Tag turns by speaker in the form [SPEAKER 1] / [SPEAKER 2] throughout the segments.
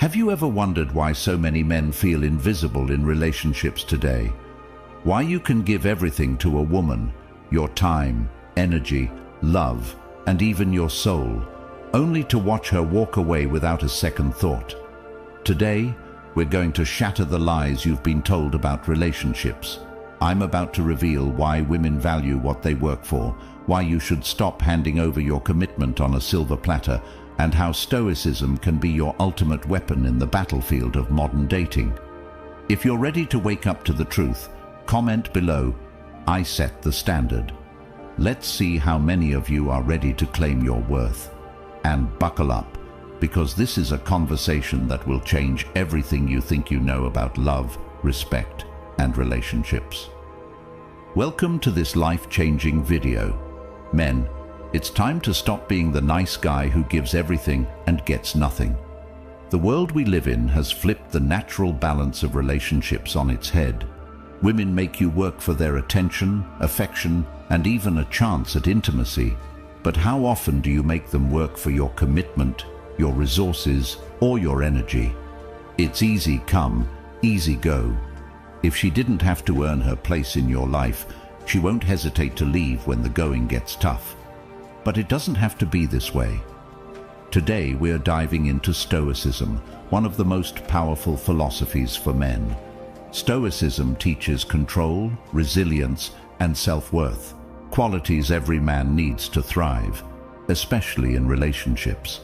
[SPEAKER 1] Have you ever wondered why so many men feel invisible in relationships today? Why you can give everything to a woman, your time, energy, love, and even your soul, only to watch her walk away without a second thought? Today, we're going to shatter the lies you've been told about relationships. I'm about to reveal why women value what they work for, why you should stop handing over your commitment on a silver platter, and how Stoicism can be your ultimate weapon in the battlefield of modern dating. If you're ready to wake up to the truth, comment below, "I set the standard." Let's see how many of you are ready to claim your worth. And buckle up, because this is a conversation that will change everything you think you know about love, respect, and relationships. Welcome to this life-changing video. Men, it's time to stop being the nice guy who gives everything and gets nothing. The world we live in has flipped the natural balance of relationships on its head. Women make you work for their attention, affection, and even a chance at intimacy. But how often do you make them work for your commitment, your resources, or your energy? It's easy come, easy go. If she didn't have to earn her place in your life, she won't hesitate to leave when the going gets tough. But it doesn't have to be this way. Today we're diving into Stoicism, one of the most powerful philosophies for men. Stoicism teaches control, resilience, and self-worth, qualities every man needs to thrive, especially in relationships.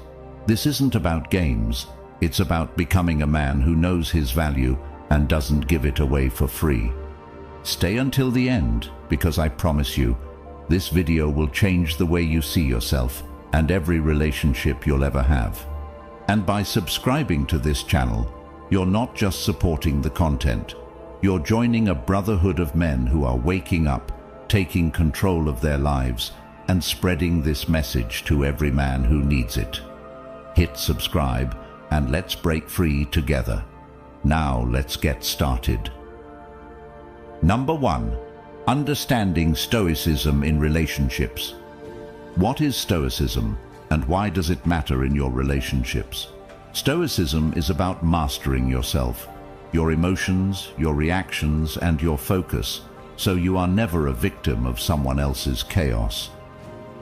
[SPEAKER 1] This isn't about games, it's about becoming a man who knows his value and doesn't give it away for free. Stay until the end, because I promise you, this video will change the way you see yourself and every relationship you'll ever have. And by subscribing to this channel, you're not just supporting the content, you're joining a brotherhood of men who are waking up, taking control of their lives, and spreading this message to every man who needs it. Hit subscribe and let's break free together. Now let's get started. Number 1. Understanding Stoicism in relationships. What is Stoicism, and why does it matter in your relationships? Stoicism is about mastering yourself, your emotions, your reactions, and your focus, so you are never a victim of someone else's chaos.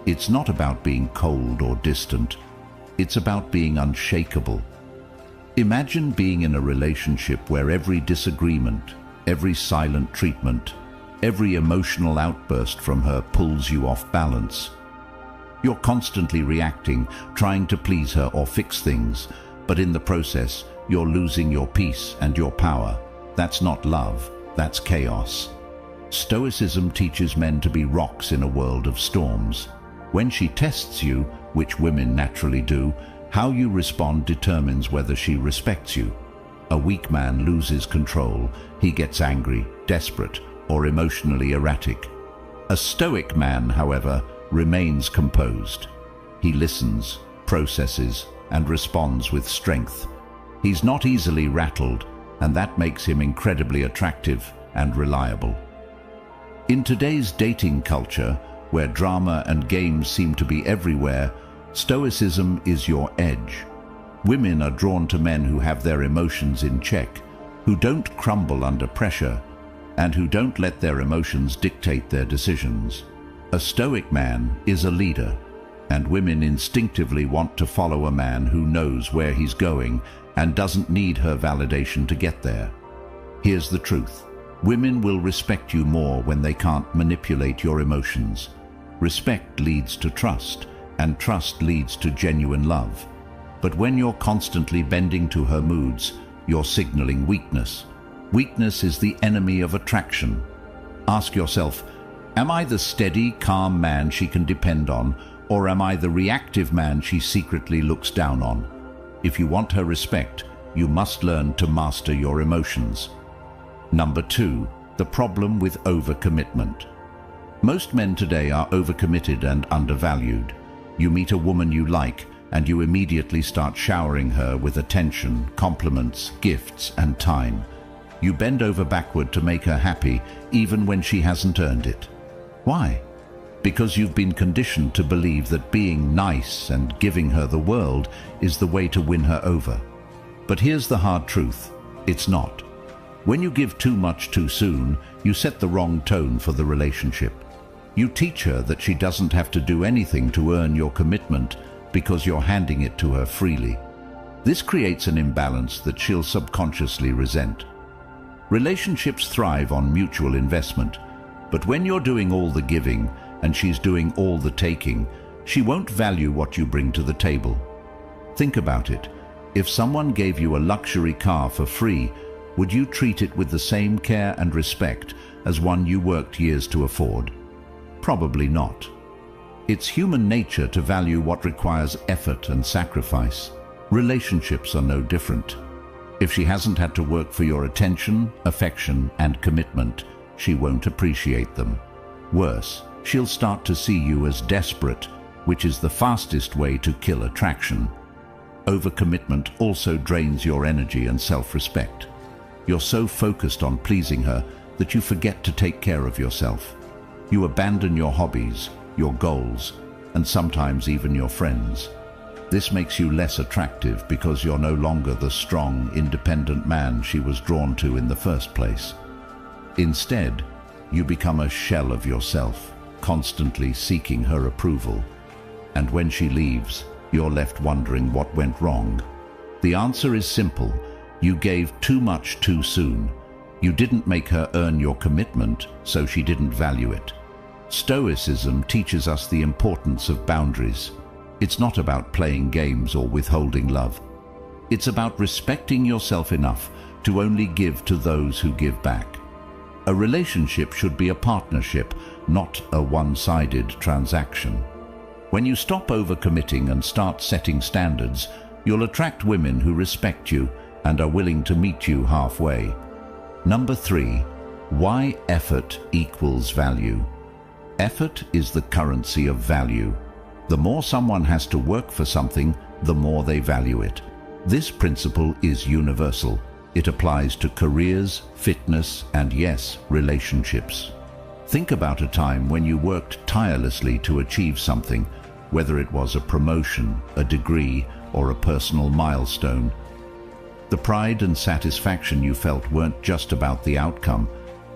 [SPEAKER 1] It's not about being cold or distant. It's about being unshakable. Imagine being in a relationship where every disagreement, every silent treatment, every emotional outburst from her pulls you off balance. You're constantly reacting, trying to please her or fix things, but in the process, you're losing your peace and your power. That's not love, that's chaos. Stoicism teaches men to be rocks in a world of storms. When she tests you, which women naturally do, how you respond determines whether she respects you. A weak man loses control. He gets angry, desperate, or emotionally erratic. A stoic man, however, remains composed. He listens, processes, and responds with strength. He's not easily rattled, and that makes him incredibly attractive and reliable. In today's dating culture, where drama and games seem to be everywhere, Stoicism is your edge. Women are drawn to men who have their emotions in check, who don't crumble under pressure, and who don't let their emotions dictate their decisions. A stoic man is a leader, and women instinctively want to follow a man who knows where he's going and doesn't need her validation to get there. Here's the truth. Women will respect you more when they can't manipulate your emotions. Respect leads to trust, and trust leads to genuine love. But when you're constantly bending to her moods, you're signaling weakness. Weakness is the enemy of attraction. Ask yourself, am I the steady, calm man she can depend on, or am I the reactive man she secretly looks down on? If you want her respect, you must learn to master your emotions. Number 2, the problem with overcommitment. Most men today are overcommitted and undervalued. You meet a woman you like, and you immediately start showering her with attention, compliments, gifts, and time. You bend over backward to make her happy, even when she hasn't earned it. Why? Because you've been conditioned to believe that being nice and giving her the world is the way to win her over. But here's the hard truth. It's not. When you give too much too soon, you set the wrong tone for the relationship. You teach her that she doesn't have to do anything to earn your commitment because you're handing it to her freely. This creates an imbalance that she'll subconsciously resent. Relationships thrive on mutual investment, but when you're doing all the giving and she's doing all the taking, she won't value what you bring to the table. Think about it. If someone gave you a luxury car for free, would you treat it with the same care and respect as one you worked years to afford? Probably not. It's human nature to value what requires effort and sacrifice. Relationships are no different. If she hasn't had to work for your attention, affection, and commitment, she won't appreciate them. Worse, she'll start to see you as desperate, which is the fastest way to kill attraction. Overcommitment also drains your energy and self-respect. You're so focused on pleasing her that you forget to take care of yourself. You abandon your hobbies, your goals, and sometimes even your friends. This makes you less attractive because you're no longer the strong, independent man she was drawn to in the first place. Instead, you become a shell of yourself, constantly seeking her approval. And when she leaves, you're left wondering what went wrong. The answer is simple. You gave too much too soon. You didn't make her earn your commitment, so she didn't value it. Stoicism teaches us the importance of boundaries. It's not about playing games or withholding love. It's about respecting yourself enough to only give to those who give back. A relationship should be a partnership, not a one-sided transaction. When you stop overcommitting and start setting standards, you'll attract women who respect you and are willing to meet you halfway. Number 3, why effort equals value. Effort is the currency of value. The more someone has to work for something, the more they value it. This principle is universal. It applies to careers, fitness, and yes, relationships. Think about a time when you worked tirelessly to achieve something, whether it was a promotion, a degree, or a personal milestone. The pride and satisfaction you felt weren't just about the outcome.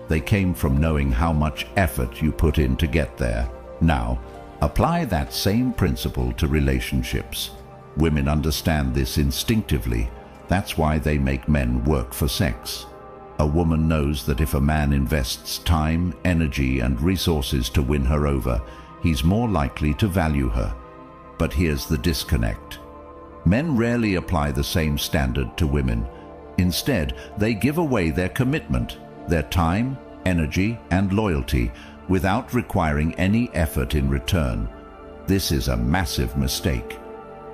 [SPEAKER 1] They came from knowing how much effort you put in to get there. Now, apply that same principle to relationships. Women understand this instinctively. That's why they make men work for sex. A woman knows that if a man invests time, energy, and resources to win her over, he's more likely to value her. But here's the disconnect. Men rarely apply the same standard to women. Instead, they give away their commitment, their time, energy, and loyalty without requiring any effort in return. This is a massive mistake.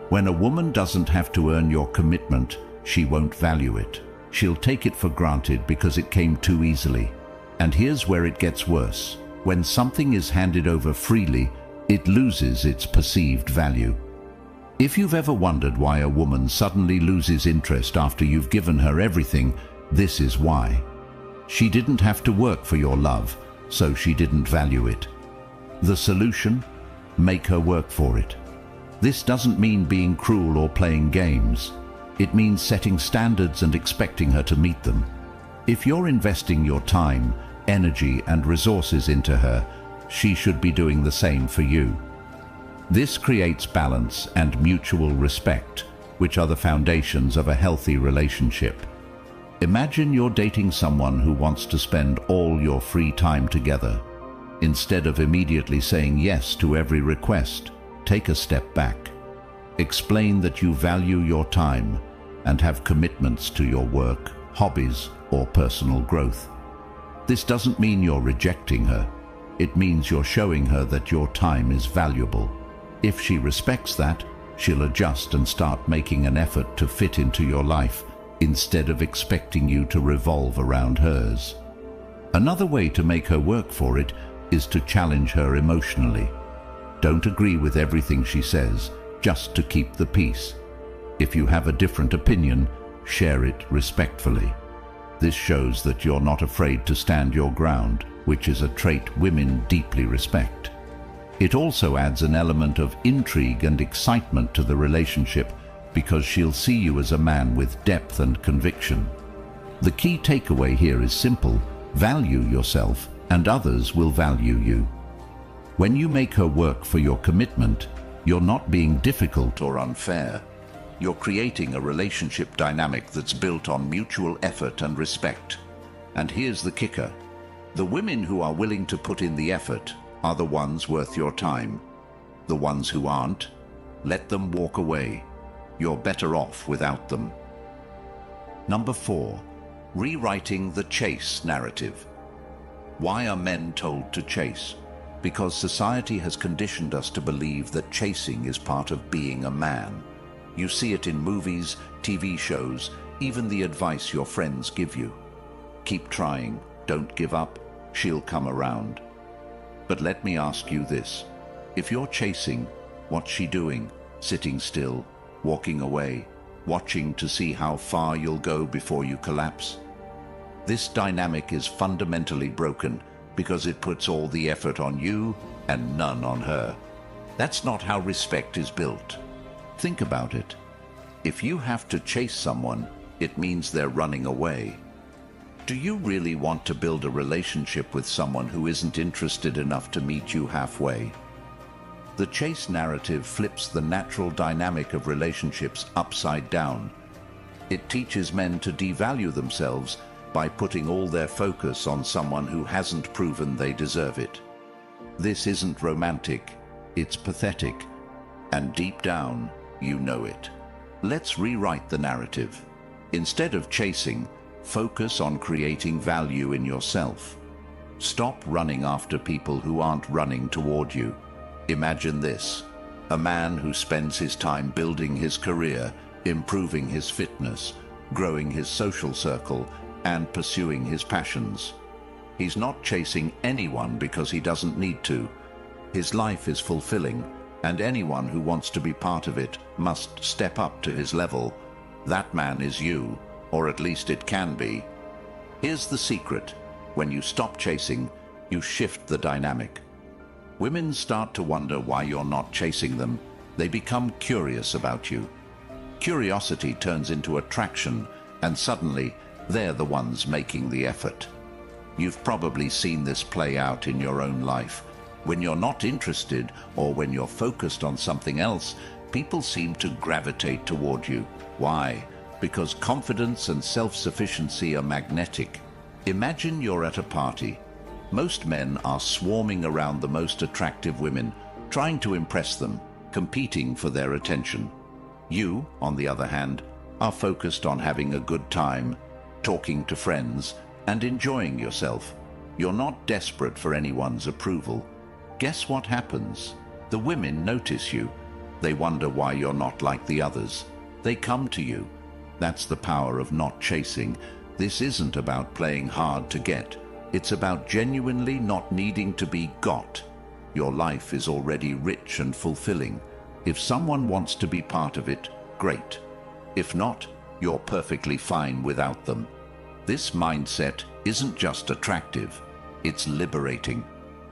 [SPEAKER 1] When a woman doesn't have to earn your commitment, she won't value it. She'll take it for granted because it came too easily. And here's where it gets worse. When something is handed over freely, it loses its perceived value. If you've ever wondered why a woman suddenly loses interest after you've given her everything, this is why. She didn't have to work for your love, so she didn't value it. The solution? Make her work for it. This doesn't mean being cruel or playing games. It means setting standards and expecting her to meet them. If you're investing your time, energy, and resources into her, she should be doing the same for you. This creates balance and mutual respect, which are the foundations of a healthy relationship. Imagine you're dating someone who wants to spend all your free time together. Instead of immediately saying yes to every request, take a step back. Explain that you value your time and have commitments to your work, hobbies, or personal growth. This doesn't mean you're rejecting her. It means you're showing her that your time is valuable. If she respects that, she'll adjust and start making an effort to fit into your life instead of expecting you to revolve around hers. Another way to make her work for it is to challenge her emotionally. Don't agree with everything she says, just to keep the peace. If you have a different opinion, share it respectfully. This shows that you're not afraid to stand your ground, which is a trait women deeply respect. It also adds an element of intrigue and excitement to the relationship because she'll see you as a man with depth and conviction. The key takeaway here is simple: value yourself, and others will value you. When you make her work for your commitment, you're not being difficult or unfair. You're creating a relationship dynamic that's built on mutual effort and respect. And here's the kicker: the women who are willing to put in the effort are the ones worth your time. The ones who aren't, let them walk away. You're better off without them. Number 4, rewriting the chase narrative. Why are men told to chase? Because society has conditioned us to believe that chasing is part of being a man. You see it in movies, TV shows, even the advice your friends give you. Keep trying, don't give up, she'll come around. But let me ask you this: if you're chasing, what's she doing? Sitting still, walking away, watching to see how far you'll go before you collapse? This dynamic is fundamentally broken because it puts all the effort on you and none on her. That's not how respect is built. Think about it. If you have to chase someone, it means they're running away. Do you really want to build a relationship with someone who isn't interested enough to meet you halfway? The chase narrative flips the natural dynamic of relationships upside down. It teaches men to devalue themselves by putting all their focus on someone who hasn't proven they deserve it. This isn't romantic, it's pathetic, and deep down, you know it. Let's rewrite the narrative. Instead of chasing, focus on creating value in yourself. Stop running after people who aren't running toward you. Imagine this: a man who spends his time building his career, improving his fitness, growing his social circle, and pursuing his passions. He's not chasing anyone because he doesn't need to. His life is fulfilling, and anyone who wants to be part of it must step up to his level. That man is you, or at least it can be. Here's the secret: when you stop chasing, you shift the dynamic. Women start to wonder why you're not chasing them. They become curious about you. Curiosity turns into attraction, and suddenly, they're the ones making the effort. You've probably seen this play out in your own life. When you're not interested, or when you're focused on something else, people seem to gravitate toward you. Why? Because confidence and self-sufficiency are magnetic. Imagine you're at a party. Most men are swarming around the most attractive women, trying to impress them, competing for their attention. You, on the other hand, are focused on having a good time, talking to friends, and enjoying yourself. You're not desperate for anyone's approval. Guess what happens? The women notice you. They wonder why you're not like the others. They come to you. That's the power of not chasing. This isn't about playing hard to get. It's about genuinely not needing to be got. Your life is already rich and fulfilling. If someone wants to be part of it, great. If not, you're perfectly fine without them. This mindset isn't just attractive, it's liberating.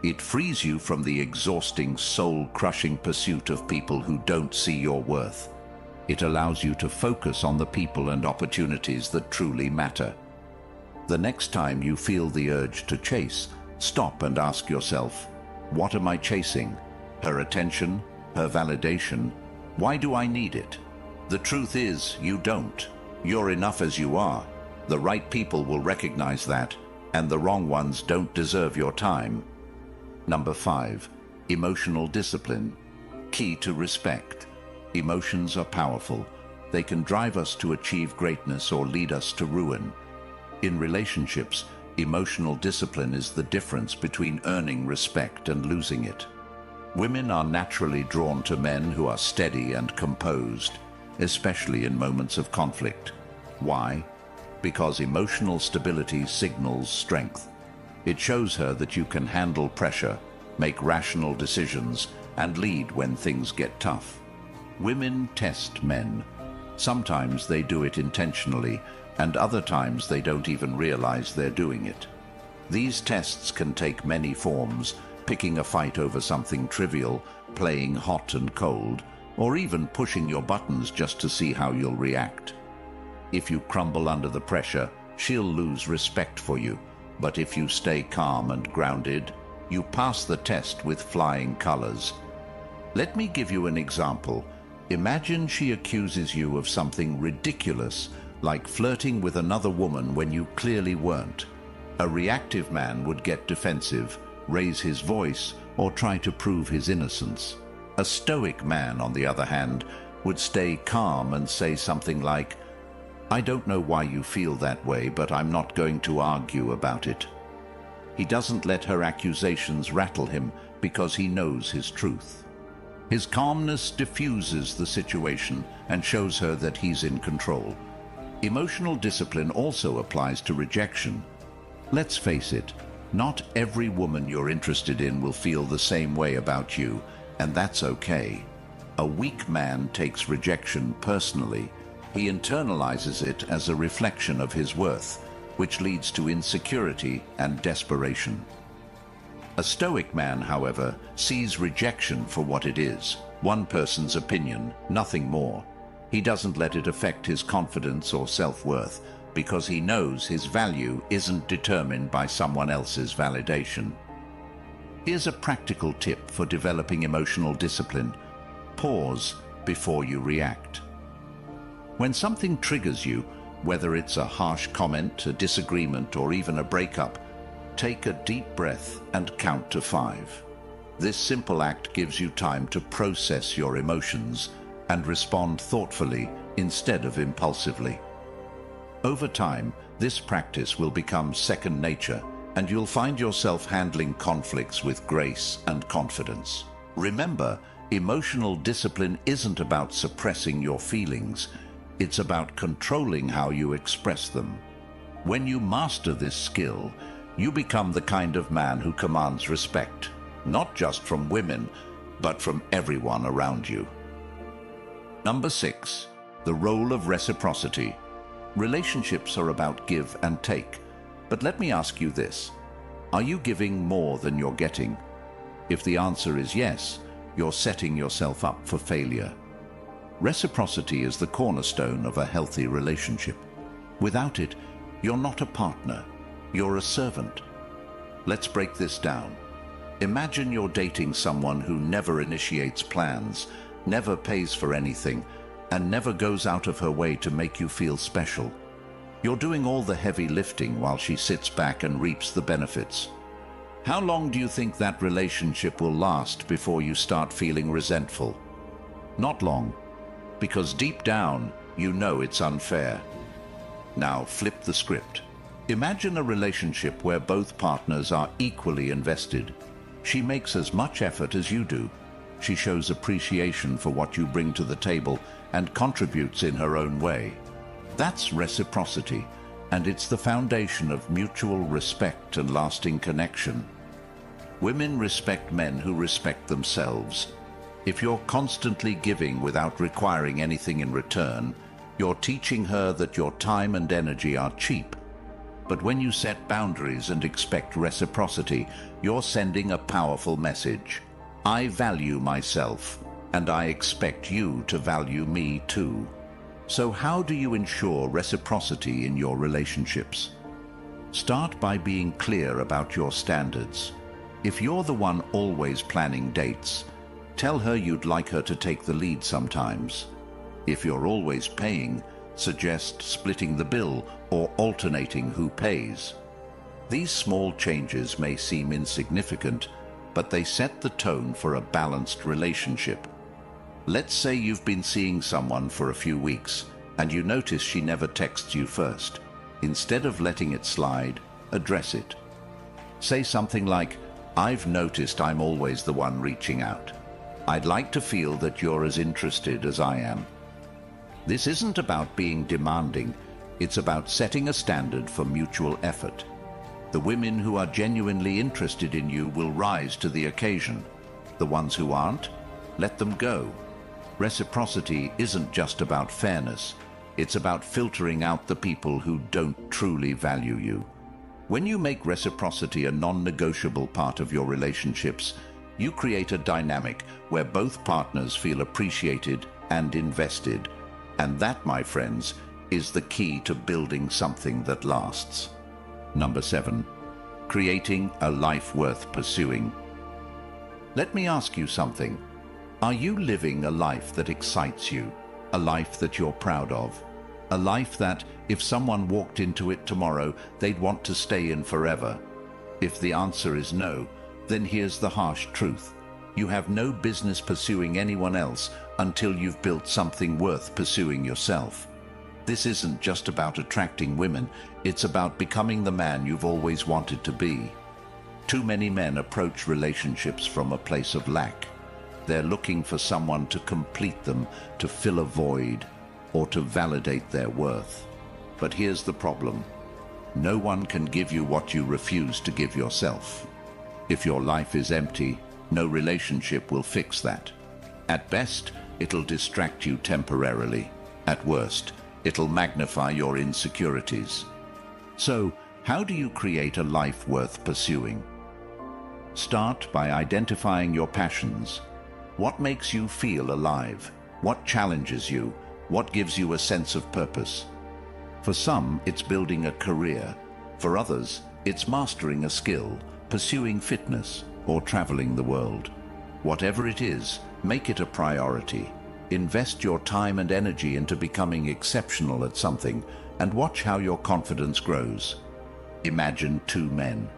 [SPEAKER 1] It frees you from the exhausting, soul-crushing pursuit of people who don't see your worth. It allows you to focus on the people and opportunities that truly matter. The next time you feel the urge to chase, stop and ask yourself, what am I chasing? Her attention? Her validation? Why do I need it? The truth is, you don't. You're enough as you are. The right people will recognize that, and the wrong ones don't deserve your time. Number 5, emotional discipline. Key to respect. Emotions are powerful. They can drive us to achieve greatness or lead us to ruin. In relationships, emotional discipline is the difference between earning respect and losing it. Women are naturally drawn to men who are steady and composed, especially in moments of conflict. Why? Because emotional stability signals strength. It shows her that you can handle pressure, make rational decisions, and lead when things get tough. Women test men. Sometimes they do it intentionally, and other times they don't even realize they're doing it. These tests can take many forms: picking a fight over something trivial, playing hot and cold, or even pushing your buttons just to see how you'll react. If you crumble under the pressure, she'll lose respect for you. But if you stay calm and grounded, you pass the test with flying colors. Let me give you an example. Imagine she accuses you of something ridiculous, like flirting with another woman when you clearly weren't. A reactive man would get defensive, raise his voice, or try to prove his innocence. A stoic man, on the other hand, would stay calm and say something like, "I don't know why you feel that way, but I'm not going to argue about it." He doesn't let her accusations rattle him because he knows his truth. His calmness diffuses the situation and shows her that he's in control. Emotional discipline also applies to rejection. Let's face it, not every woman you're interested in will feel the same way about you, and that's okay. A weak man takes rejection personally. He internalizes it as a reflection of his worth, which leads to insecurity and desperation. A stoic man, however, sees rejection for what it is, one person's opinion, nothing more. He doesn't let it affect his confidence or self-worth, because he knows his value isn't determined by someone else's validation. Here's a practical tip for developing emotional discipline. Pause before you react. When something triggers you, whether it's a harsh comment, a disagreement, or even a breakup, take a deep breath and count to 5. This simple act gives you time to process your emotions and respond thoughtfully instead of impulsively. Over time, this practice will become second nature, and you'll find yourself handling conflicts with grace and confidence. Remember, emotional discipline isn't about suppressing your feelings. It's about controlling how you express them. When you master this skill, you become the kind of man who commands respect, not just from women, but from everyone around you. Number 6, the role of reciprocity. Relationships are about give and take. But let me ask you this. Are you giving more than you're getting? If the answer is yes, you're setting yourself up for failure. Reciprocity is the cornerstone of a healthy relationship. Without it, you're not a partner. You're a servant. Let's break this down. Imagine you're dating someone who never initiates plans, never pays for anything, and never goes out of her way to make you feel special. You're doing all the heavy lifting while she sits back and reaps the benefits. How long do you think that relationship will last before you start feeling resentful? Not long, because deep down, you know it's unfair. Now flip the script. Imagine a relationship where both partners are equally invested. She makes as much effort as you do. She shows appreciation for what you bring to the table and contributes in her own way. That's reciprocity, and it's the foundation of mutual respect and lasting connection. Women respect men who respect themselves. If you're constantly giving without requiring anything in return, you're teaching her that your time and energy are cheap. But when you set boundaries and expect reciprocity, you're sending a powerful message. I value myself, and I expect you to value me too. So how do you ensure reciprocity in your relationships? Start by being clear about your standards. If you're the one always planning dates, tell her you'd like her to take the lead sometimes. If you're always paying, suggest splitting the bill or alternating who pays. These small changes may seem insignificant, but they set the tone for a balanced relationship. Let's say you've been seeing someone for a few weeks and you notice she never texts you first. Instead of letting it slide, address it. Say something like, "I've noticed I'm always the one reaching out. I'd like to feel that you're as interested as I am." This isn't about being demanding, it's about setting a standard for mutual effort. The women who are genuinely interested in you will rise to the occasion. The ones who aren't, let them go. Reciprocity isn't just about fairness, it's about filtering out the people who don't truly value you. When you make reciprocity a non-negotiable part of your relationships, You create a dynamic where both partners feel appreciated and invested. And that, my friends, is the key to building something that lasts. Number 7. Creating a life worth pursuing. Let me ask you something. Are you living a life that excites you? A life that you're proud of? A life that, if someone walked into it tomorrow, they'd want to stay in forever? If the answer is no, then here's the harsh truth. You have no business pursuing anyone else until you've built something worth pursuing yourself. This isn't just about attracting women, it's about becoming the man you've always wanted to be. Too many men approach relationships from a place of lack. They're looking for someone to complete them, to fill a void, or to validate their worth. But here's the problem. No one can give you what you refuse to give yourself. If your life is empty, no relationship will fix that. At best, it'll distract you temporarily. At worst, it'll magnify your insecurities. So, how do you create a life worth pursuing? Start by identifying your passions. What makes you feel alive? What challenges you? What gives you a sense of purpose? For some, it's building a career. For others, it's mastering a skill, pursuing fitness, or traveling the world. Whatever it is, make it a priority. Invest your time and energy into becoming exceptional at something, and watch how your confidence grows. Imagine 2 men.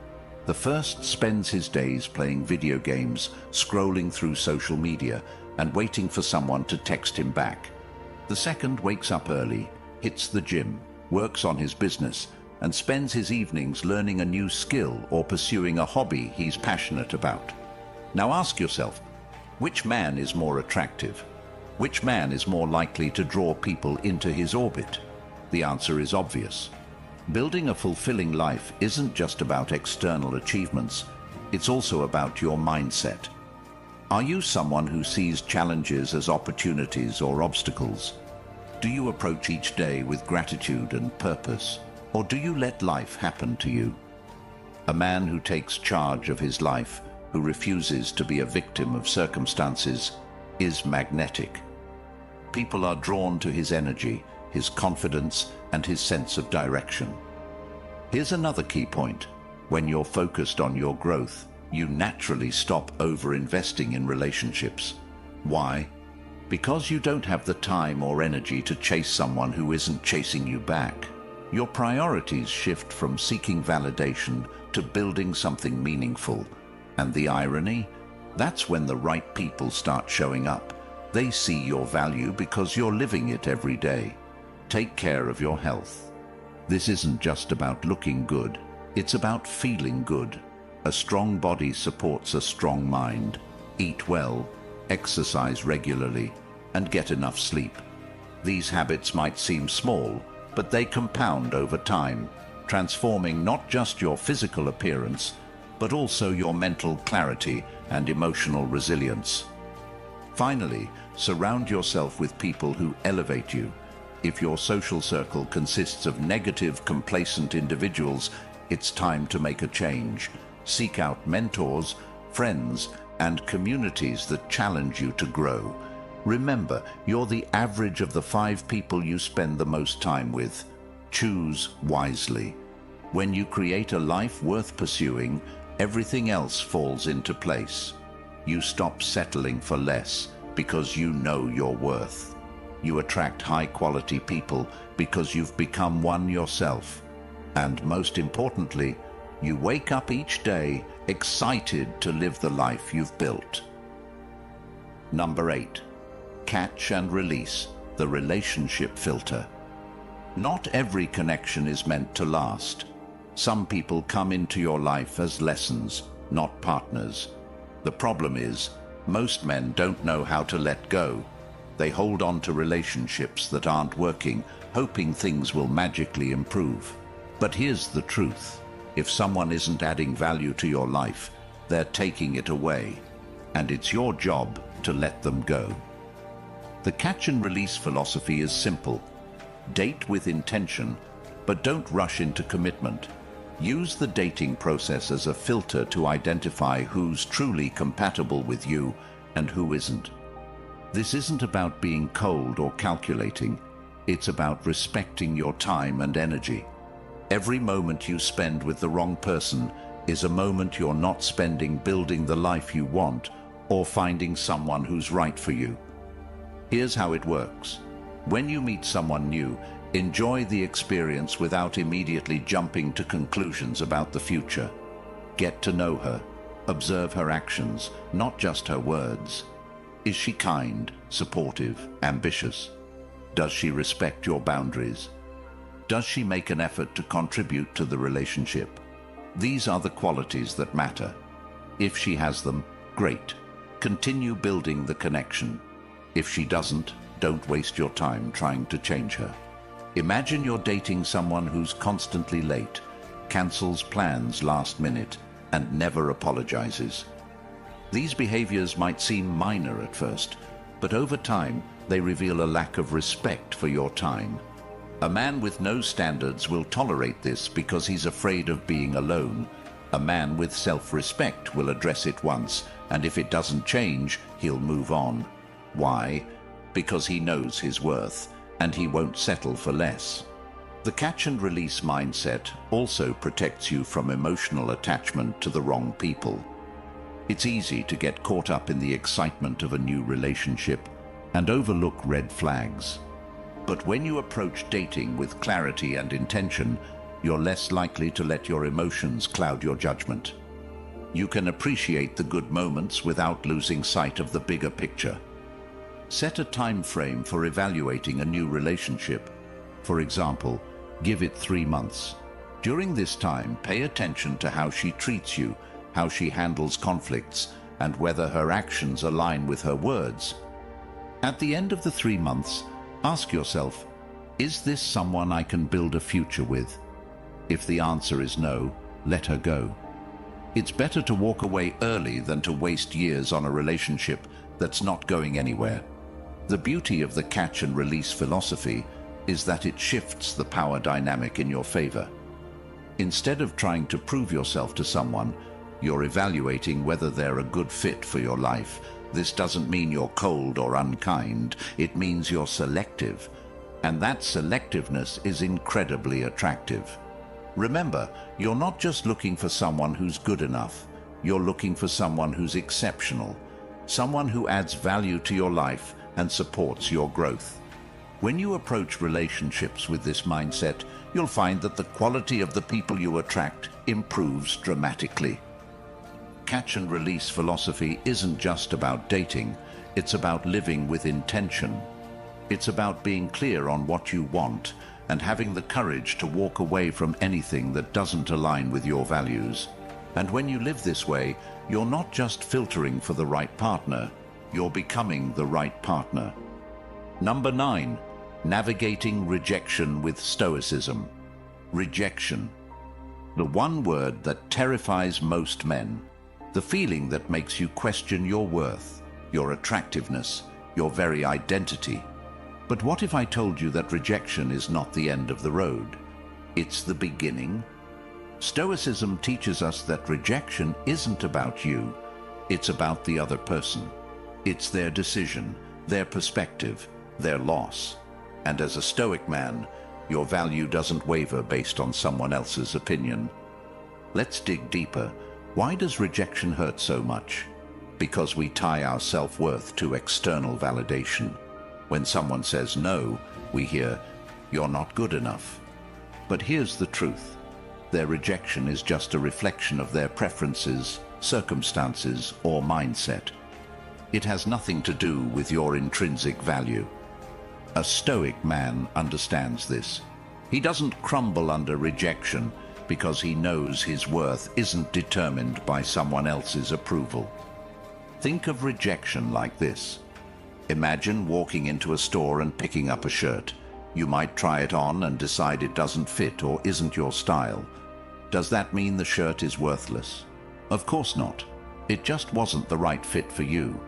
[SPEAKER 1] The first spends his days playing video games, scrolling through social media, and waiting for someone to text him back. The second wakes up early, hits the gym, works on his business, and spends his evenings learning a new skill or pursuing a hobby he's passionate about. Now ask yourself, which man is more attractive? Which man is more likely to draw people into his orbit? The answer is obvious. Building a fulfilling life isn't just about external achievements, it's also about your mindset. Are you someone who sees challenges as opportunities or obstacles? Do you approach each day with gratitude and purpose, or do you let life happen to you? A man who takes charge of his life, who refuses to be a victim of circumstances, is magnetic. People are drawn to his energy, his confidence, and his sense of direction. Here's another key point. When you're focused on your growth, you naturally stop over-investing in relationships. Why? Because you don't have the time or energy to chase someone who isn't chasing you back. Your priorities shift from seeking validation to building something meaningful. And the irony? That's when the right people start showing up. They see your value because you're living it every day. Take care of your health. This isn't just about looking good, it's about feeling good. A strong body supports a strong mind. Eat well, exercise regularly, and get enough sleep. These habits might seem small, but they compound over time, transforming not just your physical appearance, but also your mental clarity and emotional resilience. Finally, surround yourself with people who elevate you. If your social circle consists of negative, complacent individuals, it's time to make a change. Seek out mentors, friends, and communities that challenge you to grow. Remember, you're the average of the 5 people you spend the most time with. Choose wisely. When you create a life worth pursuing, everything else falls into place. You stop settling for less because you know your worth. You attract high-quality people because you've become one yourself. And most importantly, you wake up each day excited to live the life you've built. Number 8. Catch and release, the relationship filter. Not every connection is meant to last. Some people come into your life as lessons, not partners. The problem is, most men don't know how to let go. They hold on to relationships that aren't working, hoping things will magically improve. But here's the truth. If someone isn't adding value to your life, they're taking it away. And it's your job to let them go. The catch and release philosophy is simple. Date with intention, but don't rush into commitment. Use the dating process as a filter to identify who's truly compatible with you and who isn't. This isn't about being cold or calculating. It's about respecting your time and energy. Every moment you spend with the wrong person is a moment you're not spending building the life you want or finding someone who's right for you. Here's how it works. When you meet someone new, enjoy the experience without immediately jumping to conclusions about the future. Get to know her. Observe her actions, not just her words. Is she kind, supportive, ambitious? Does she respect your boundaries? Does she make an effort to contribute to the relationship? These are the qualities that matter. If she has them, great. Continue building the connection. If she doesn't, don't waste your time trying to change her. Imagine you're dating someone who's constantly late, cancels plans last minute, and never apologizes. These behaviors might seem minor at first, but over time, they reveal a lack of respect for your time. A man with no standards will tolerate this because he's afraid of being alone. A man with self-respect will address it once, and if it doesn't change, he'll move on. Why? Because he knows his worth, and he won't settle for less. The catch and release mindset also protects you from emotional attachment to the wrong people. It's easy to get caught up in the excitement of a new relationship and overlook red flags. But when you approach dating with clarity and intention, you're less likely to let your emotions cloud your judgment. You can appreciate the good moments without losing sight of the bigger picture. Set a time frame for evaluating a new relationship. For example, give it 3 months. During this time, pay attention to how she treats you, how she handles conflicts, and whether her actions align with her words. At the end of the 3 months, ask yourself, is this someone I can build a future with? If the answer is no, let her go. It's better to walk away early than to waste years on a relationship that's not going anywhere. The beauty of the catch and release philosophy is that it shifts the power dynamic in your favor. Instead of trying to prove yourself to someone, you're evaluating whether they're a good fit for your life. This doesn't mean you're cold or unkind. It means you're selective. And that selectiveness is incredibly attractive. Remember, you're not just looking for someone who's good enough. You're looking for someone who's exceptional, someone who adds value to your life and supports your growth. When you approach relationships with this mindset, you'll find that the quality of the people you attract improves dramatically. Catch and release philosophy isn't just about dating, it's about living with intention. It's about being clear on what you want and having the courage to walk away from anything that doesn't align with your values. And when you live this way, you're not just filtering for the right partner, you're becoming the right partner. Number 9, navigating rejection with Stoicism. Rejection. The one word that terrifies most men. The feeling that makes you question your worth, your attractiveness, your very identity. But what if I told you that rejection is not the end of the road? It's the beginning. Stoicism teaches us that rejection isn't about you, it's about the other person. It's their decision, their perspective, their loss. And as a Stoic man, your value doesn't waver based on someone else's opinion. Let's dig deeper. Why does rejection hurt so much? Because we tie our self-worth to external validation. When someone says no, we hear, "You're not good enough." But here's the truth. Their rejection is just a reflection of their preferences, circumstances, or mindset. It has nothing to do with your intrinsic value. A Stoic man understands this. He doesn't crumble under rejection because he knows his worth isn't determined by someone else's approval. Think of rejection like this. Imagine walking into a store and picking up a shirt. You might try it on and decide it doesn't fit or isn't your style. Does that mean the shirt is worthless? Of course not. It just wasn't the right fit for you.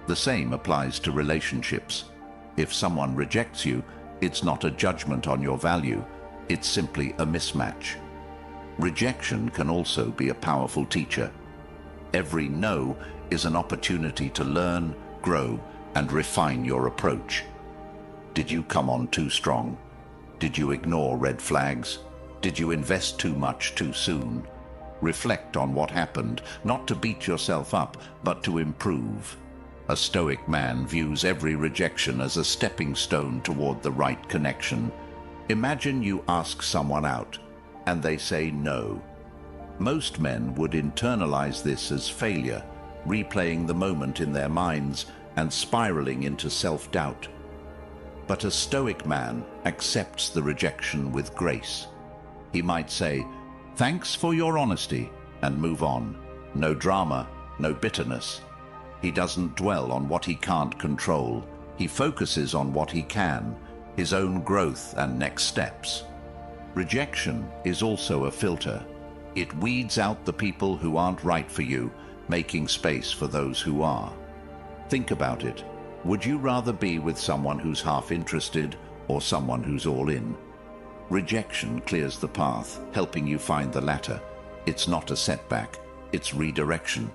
[SPEAKER 1] The same applies to relationships. If someone rejects you, it's not a judgment on your value. It's simply a mismatch. Rejection can also be a powerful teacher. Every no is an opportunity to learn, grow, and refine your approach. Did you come on too strong? Did you ignore red flags? Did you invest too much too soon? Reflect on what happened, not to beat yourself up, but to improve. A Stoic man views every rejection as a stepping stone toward the right connection. Imagine you ask someone out, and they say no. Most men would internalize this as failure, replaying the moment in their minds and spiraling into self-doubt. But a Stoic man accepts the rejection with grace. He might say, "Thanks for your honesty," and move on. No drama, no bitterness. He doesn't dwell on what he can't control. He focuses on what he can, his own growth and next steps. Rejection is also a filter. It weeds out the people who aren't right for you, making space for those who are. Think about it. Would you rather be with someone who's half interested or someone who's all in? Rejection clears the path, helping you find the latter. It's not a setback, it's redirection.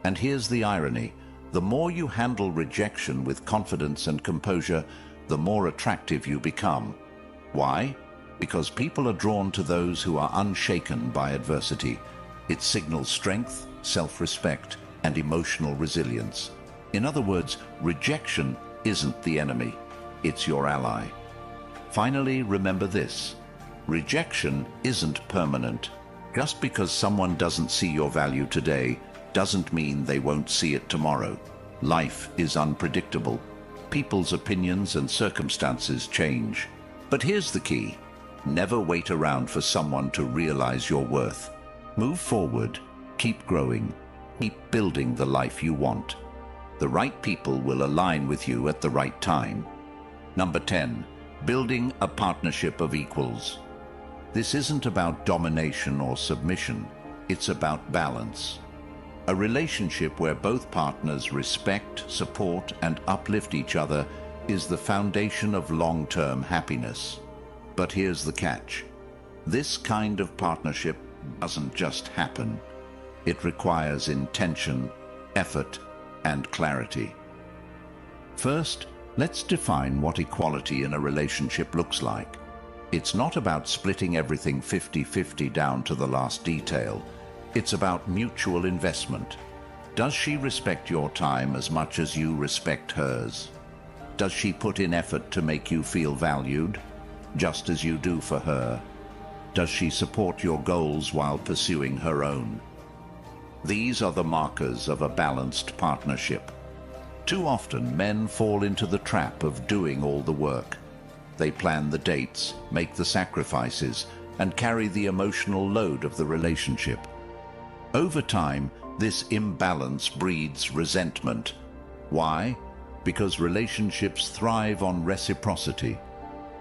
[SPEAKER 1] And here's the irony. The more you handle rejection with confidence and composure, the more attractive you become. Why? Because people are drawn to those who are unshaken by adversity. It signals strength, self-respect, and emotional resilience. In other words, rejection isn't the enemy, it's your ally. Finally, remember this. Rejection isn't permanent. Just because someone doesn't see your value today doesn't mean they won't see it tomorrow. Life is unpredictable. People's opinions and circumstances change. But here's the key. Never wait around for someone to realize your worth. Move forward, keep growing, keep building the life you want. The right people will align with you at the right time. Number 10, building a partnership of equals. This isn't about domination or submission, it's about balance. A relationship where both partners respect, support, and uplift each other is the foundation of long-term happiness. But here's the catch. This kind of partnership doesn't just happen. It requires intention, effort, and clarity. First, let's define what equality in a relationship looks like. It's not about splitting everything 50-50 down to the last detail. It's about mutual investment. Does she respect your time as much as you respect hers? Does she put in effort to make you feel valued, just as you do for her? Does she support your goals while pursuing her own? These are the markers of a balanced partnership. Too often, men fall into the trap of doing all the work. They plan the dates, make the sacrifices, and carry the emotional load of the relationship. Over time, this imbalance breeds resentment. Why? Because relationships thrive on reciprocity.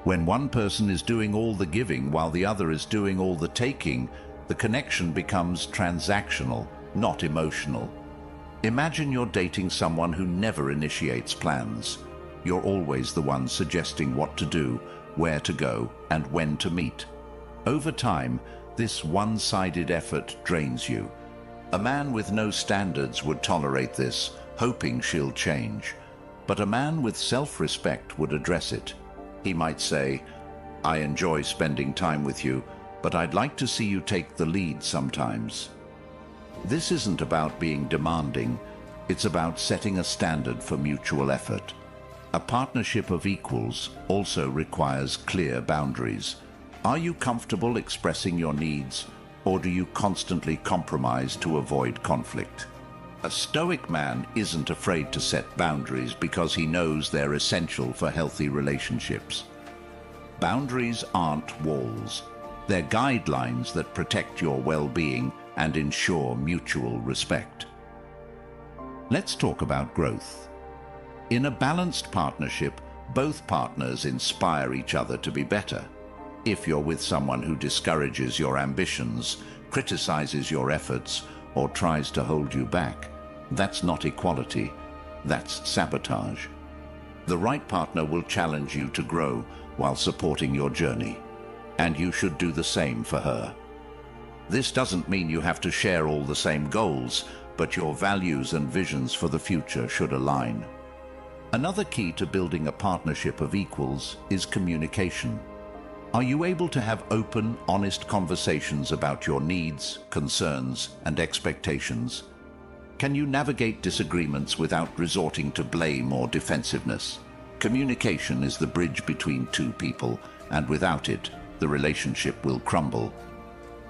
[SPEAKER 1] When one person is doing all the giving while the other is doing all the taking, the connection becomes transactional, not emotional. Imagine you're dating someone who never initiates plans. You're always the one suggesting what to do, where to go, and when to meet. Over time, this one-sided effort drains you. A man with no standards would tolerate this, hoping she'll change. But a man with self-respect would address it. He might say, "I enjoy spending time with you, but I'd like to see you take the lead sometimes." This isn't about being demanding, it's about setting a standard for mutual effort. A partnership of equals also requires clear boundaries. Are you comfortable expressing your needs, or do you constantly compromise to avoid conflict? A Stoic man isn't afraid to set boundaries because he knows they're essential for healthy relationships. Boundaries aren't walls. They're guidelines that protect your well-being and ensure mutual respect. Let's talk about growth. In a balanced partnership, both partners inspire each other to be better. If you're with someone who discourages your ambitions, criticizes your efforts, or tries to hold you back, that's not equality, that's sabotage. The right partner will challenge you to grow while supporting your journey, and you should do the same for her. This doesn't mean you have to share all the same goals, but your values and visions for the future should align. Another key to building a partnership of equals is communication. Are you able to have open, honest conversations about your needs, concerns, and expectations? Can you navigate disagreements without resorting to blame or defensiveness? Communication is the bridge between two people, and without it, the relationship will crumble.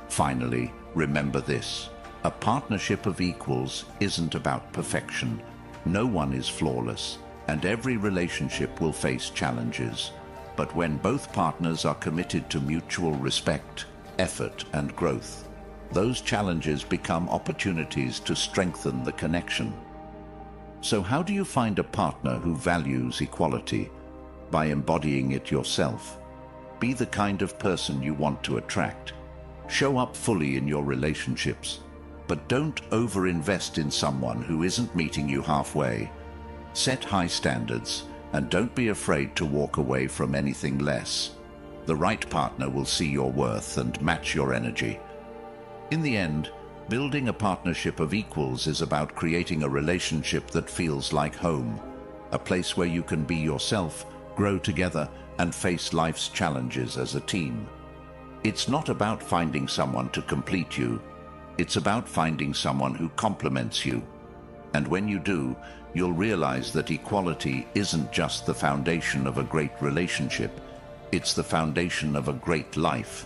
[SPEAKER 1] Finally, remember this: a partnership of equals isn't about perfection. No one is flawless, and every relationship will face challenges. But when both partners are committed to mutual respect, effort, and growth, those challenges become opportunities to strengthen the connection. So how do you find a partner who values equality? By embodying it yourself. Be the kind of person you want to attract. Show up fully in your relationships, but don't over-invest in someone who isn't meeting you halfway. Set high standards, and don't be afraid to walk away from anything less. The right partner will see your worth and match your energy. In the end, building a partnership of equals is about creating a relationship that feels like home, a place where you can be yourself, grow together, and face life's challenges as a team. It's not about finding someone to complete you. It's about finding someone who complements you. And when you do, you'll realize that equality isn't just the foundation of a great relationship, it's the foundation of a great life.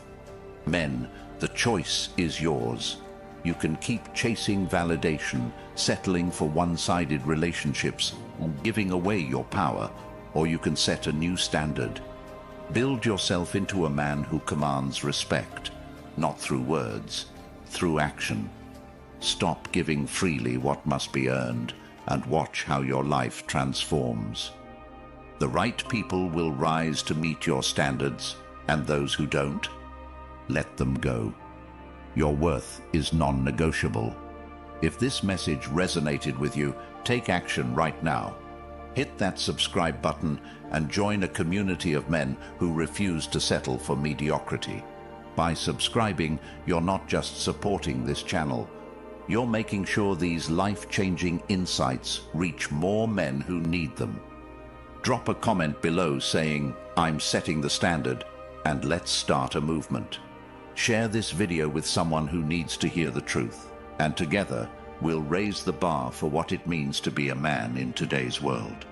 [SPEAKER 1] Men, the choice is yours. You can keep chasing validation, settling for one-sided relationships, and giving away your power, or you can set a new standard. Build yourself into a man who commands respect, not through words, through action. Stop giving freely what must be earned, and watch how your life transforms. The right people will rise to meet your standards, and those who don't, let them go. Your worth is non-negotiable. If this message resonated with you, take action right now. Hit that subscribe button and join a community of men who refuse to settle for mediocrity. By subscribing, you're not just supporting this channel. You're making sure these life-changing insights reach more men who need them. Drop a comment below saying, "I'm setting the standard," and let's start a movement. Share this video with someone who needs to hear the truth, and together we'll raise the bar for what it means to be a man in today's world.